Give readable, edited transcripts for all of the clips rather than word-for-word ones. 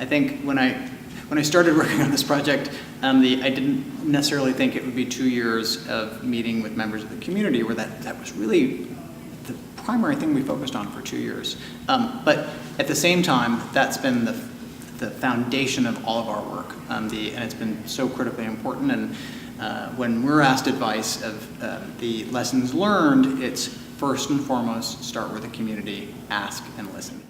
I think when I started working on this project, I didn't necessarily think it would be 2 years of meeting with members of the community, where that was really the primary thing we focused on for 2 years. But at the same time, that's been the foundation of all of our work, and it's been so critically important. And when we're asked advice of the lessons learned, it's first and foremost start with the community, ask and listen.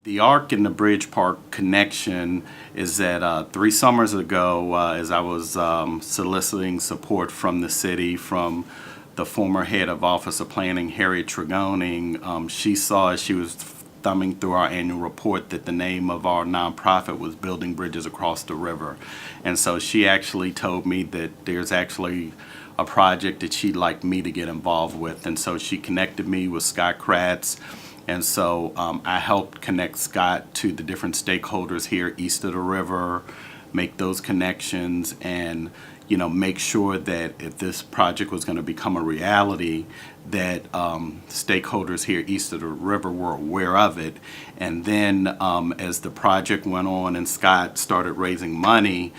The ARC and the Bridge Park connection is that 3 summers ago, as I was soliciting support from the city, from the former head of Office of Planning, Harriet Tregoning, she saw as she was thumbing through our annual report that the name of our nonprofit was Building Bridges Across the River. And so she actually told me that there's actually a project that she'd like me to get involved with. And so she connected me with Scott Kratz. And so I helped connect Scott to the different stakeholders here east of the river, make those connections, and make sure that if this project was going to become a reality, that stakeholders here east of the river were aware of it. And then as the project went on and Scott started raising money,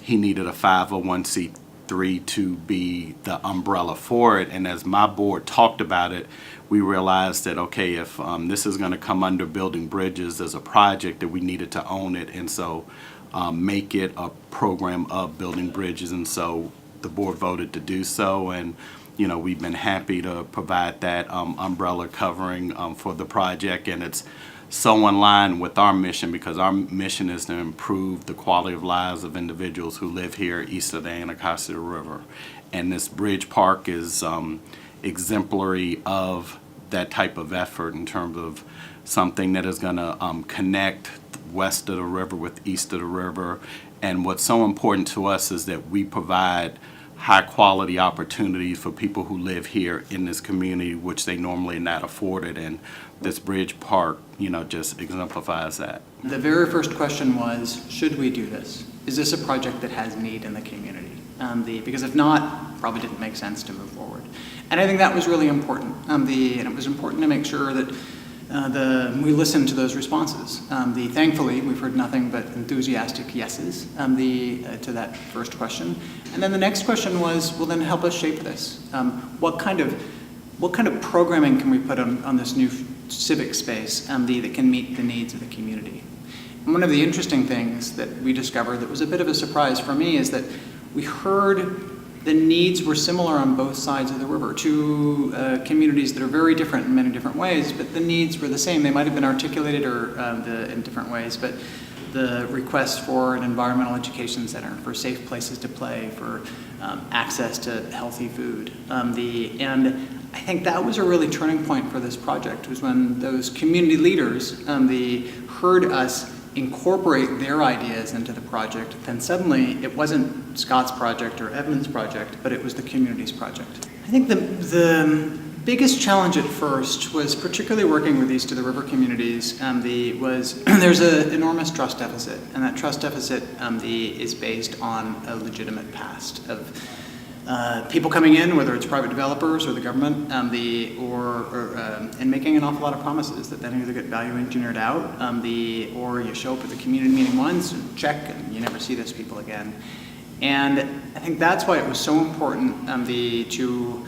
he needed a 501c3 to be the umbrella for it. And as my board talked about it, we realized that, okay, if this is going to come under Building Bridges as a project, that we needed to own it, and so make it a program of Building Bridges. And so the board voted to do so, and we've been happy to provide that umbrella covering for the project. And it's so in line with our mission, because our mission is to improve the quality of lives of individuals who live here east of the Anacostia River. And this Bridge Park is exemplary of that type of effort, in terms of something that is going to connect west of the river with east of the river. And what's so important to us is that we provide high quality opportunities for people who live here in this community, which they normally are not afforded. And this Bridge Park, just exemplifies that. The very first question was, should we do this? Is this a project that has need in the community? Because if not, probably didn't make sense to move forward. And I think that was really important. And it was important to make sure that we listened to those responses. Thankfully, we've heard nothing but enthusiastic yeses to that first question. And then the next question was, well, then help us shape this. What kind of programming can we put on this new civic space that can meet the needs of the community? And one of the interesting things that we discovered that was a bit of a surprise for me is that we heard the needs were similar on both sides of the river, two communities that are very different in many different ways, but the needs were the same. They might have been articulated in different ways, but the request for an environmental education center, for safe places to play, for access to healthy food. And I think that was a really turning point for this project, was when those community leaders heard us incorporate their ideas into the project. Then suddenly it wasn't Scott's project or Edmund's project, but it was the community's project. I think the biggest challenge at first was, particularly working with East of the River communities, there's an enormous trust deficit, and that trust deficit is based on a legitimate past of people coming in, whether it's private developers or the government, and making an awful lot of promises that then either get value engineered out, or you show up at the community meeting once and check, and you never see those people again. And I think that's why it was so important to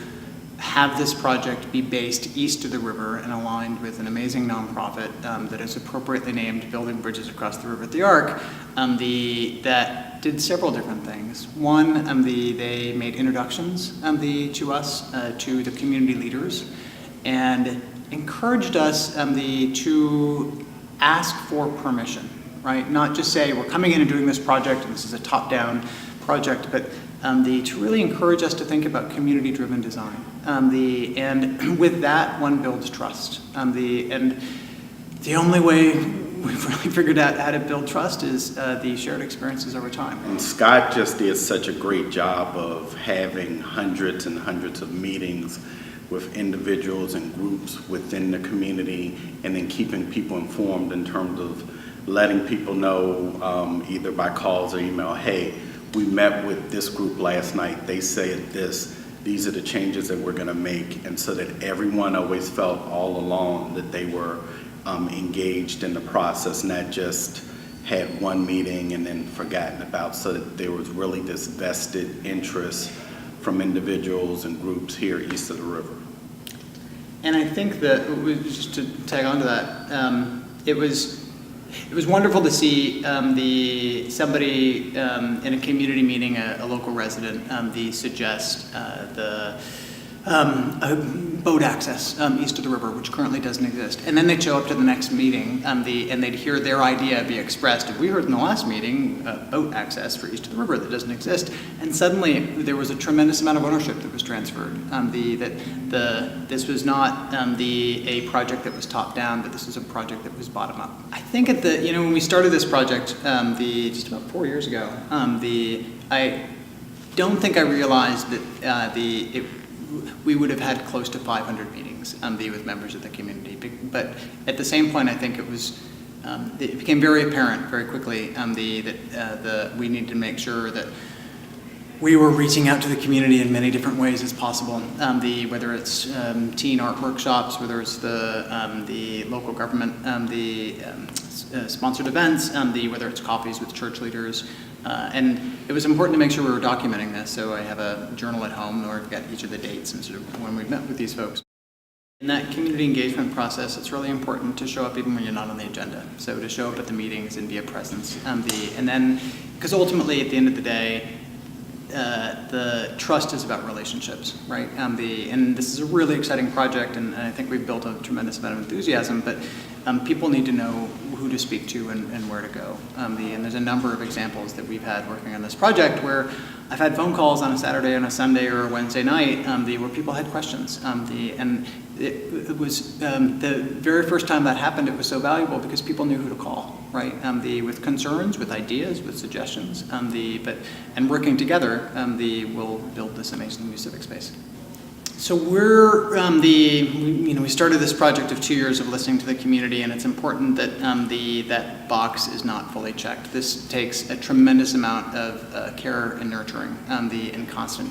have this project be based east of the river and aligned with an amazing nonprofit that is appropriately named Building Bridges Across the River at the ARC, that did several different things. One, they made introductions to us, to the community leaders, and encouraged us to ask for permission, right? Not just say, we're coming in and doing this project, and this is a top-down project, but to really encourage us to think about community-driven design. And with that, one builds trust. And the only way we've really figured out how to build trust is the shared experiences over time. And Scott just did such a great job of having hundreds and hundreds of meetings with individuals and groups within the community, and then keeping people informed in terms of letting people know either by calls or email, hey, we met with this group last night, they said this, these are the changes that we're going to make, and so that everyone always felt all along that they were engaged in the process, not just had one meeting and then forgotten about, so that there was really this vested interest from individuals and groups here east of the river. And I think that, just to tag on to that, it was wonderful to see somebody in a community meeting, a local resident, suggest boat access east of the river, which currently doesn't exist. And then they'd show up to the next meeting, and they'd hear their idea be expressed. We heard in the last meeting boat access for east of the river that doesn't exist. And suddenly there was a tremendous amount of ownership that was transferred. This was not a project that was top down, but this was a project that was bottom up. I think when we started this project just about 4 years ago, I don't think I realized that we would have had close to 500 meetings with members of the community. But at the same point, I think it became very apparent very quickly that we need to make sure that we were reaching out to the community in many different ways as possible. Whether it's teen art workshops, whether it's the local government, sponsored events, whether it's coffees with church leaders. And it was important to make sure we were documenting this, so I have a journal at home where I've got each of the dates and sort of when we've met with these folks. In that community engagement process, it's really important to show up even when you're not on the agenda. So to show up at the meetings and be a presence. And then, because ultimately at the end of the day, the trust is about relationships, right? And this is a really exciting project, and I think we've built a tremendous amount of enthusiasm, but people need to know who to speak to and where to go. And there's a number of examples that we've had working on this project where I've had phone calls on a Saturday, on a Sunday, or a Wednesday night where people had questions. And it was the very first time that happened, it was so valuable because people knew who to call, right? With concerns, with ideas, with suggestions, and working together, we'll build this amazing new civic space. So we started this project of 2 years of listening to the community, and it's important that that box is not fully checked. This takes a tremendous amount of care and nurturing, and constant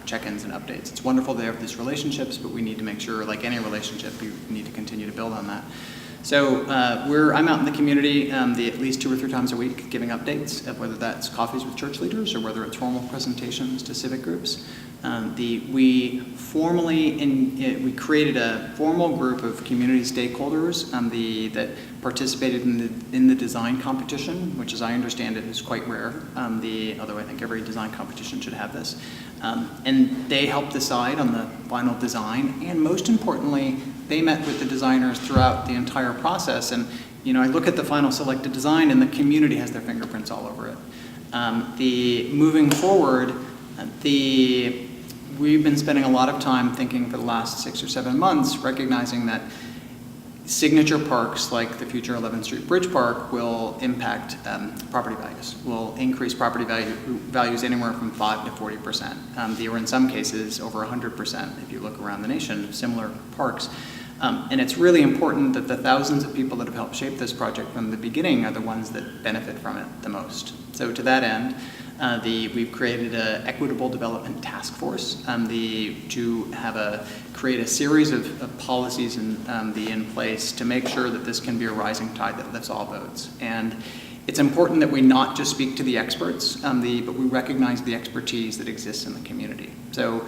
check-ins and updates. It's wonderful they have these relationships, but we need to make sure, like any relationship, you need to continue to build on that. So I'm out in the community at least 2 or 3 times a week giving updates, whether that's coffees with church leaders or whether it's formal presentations to civic groups. We created a formal group of community stakeholders that participated in the design competition, which, as I understand it, is quite rare. Although I think every design competition should have this, and they helped decide on the final design. And most importantly, they met with the designers throughout the entire process. And I look at the final selected design, and the community has their fingerprints all over it. Moving forward, we've been spending a lot of time thinking for the last 6 or 7 months, recognizing that signature parks like the future 11th Street Bridge Park will impact property values, will increase property values anywhere from 5 to 40%. Or in some cases over 100% if you look around the nation, similar parks. And it's really important that the thousands of people that have helped shape this project from the beginning are the ones that benefit from it the most. So to that end, we've created an equitable development task force to create a series of policies in place to make sure that this can be a rising tide that lifts all boats. And it's important that we not just speak to the experts, but we recognize the expertise that exists in the community. So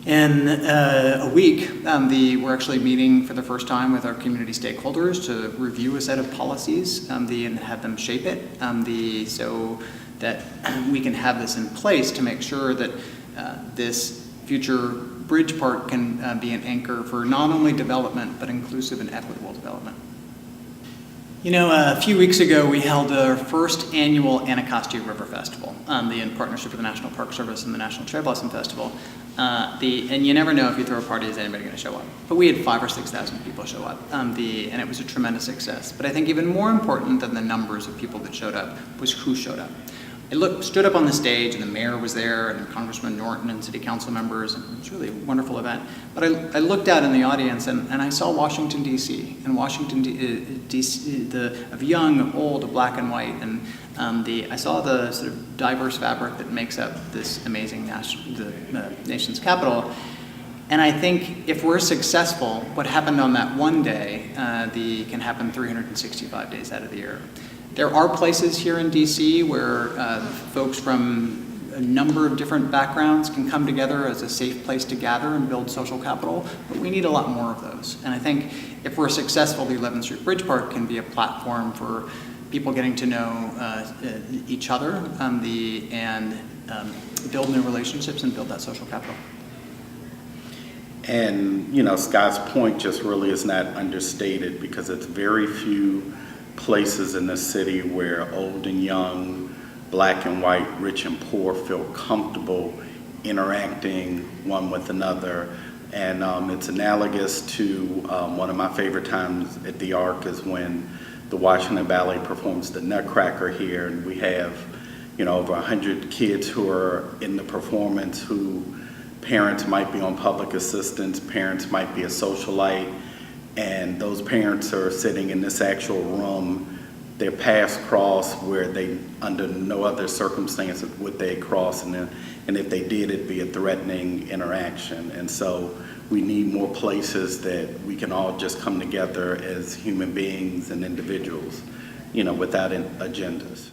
in a week, we're actually meeting for the first time with our community stakeholders to review a set of policies and have them shape it so that we can have this in place to make sure that this future bridge park can be an anchor for not only development, but inclusive and equitable development. A few weeks ago, we held our first annual Anacostia River Festival, in partnership with the National Park Service and the National Cherry Blossom Festival. And you never know if you throw a party, is anybody going to show up? But we had 5,000 or 6,000 people show up, and it was a tremendous success. But I think even more important than the numbers of people that showed up was who showed up. I stood up on the stage, and the mayor was there, and Congressman Norton and city council members, and it was really a wonderful event. But I looked out in the audience, and I saw Washington, D.C., and Washington, D.C., of young, old, black and white, and I saw the sort of diverse fabric that makes up this amazing nation's capital. And I think if we're successful, what happened on that one day can happen 365 days out of the year. There are places here in DC where folks from a number of different backgrounds can come together as a safe place to gather and build social capital, but we need a lot more of those. And I think if we're successful, the 11th Street Bridge Park can be a platform for people getting to know each other and build new relationships and build that social capital. And, you know, Scott's point just really is not understated, because it's very few places in the city where old and young, black and white, rich and poor feel comfortable interacting one with another. And it's analogous to one of my favorite times at the Arc is when the Washington Ballet performs the Nutcracker here, and we have, you know, over 100 kids who are in the performance who parents might be on public assistance, parents might be a socialite, and those parents are sitting in this actual room. Their paths cross where they, under no other circumstances would they cross, and if they did, it'd be a threatening interaction. And so we need more places that we can all just come together as human beings and individuals, you know, without agendas.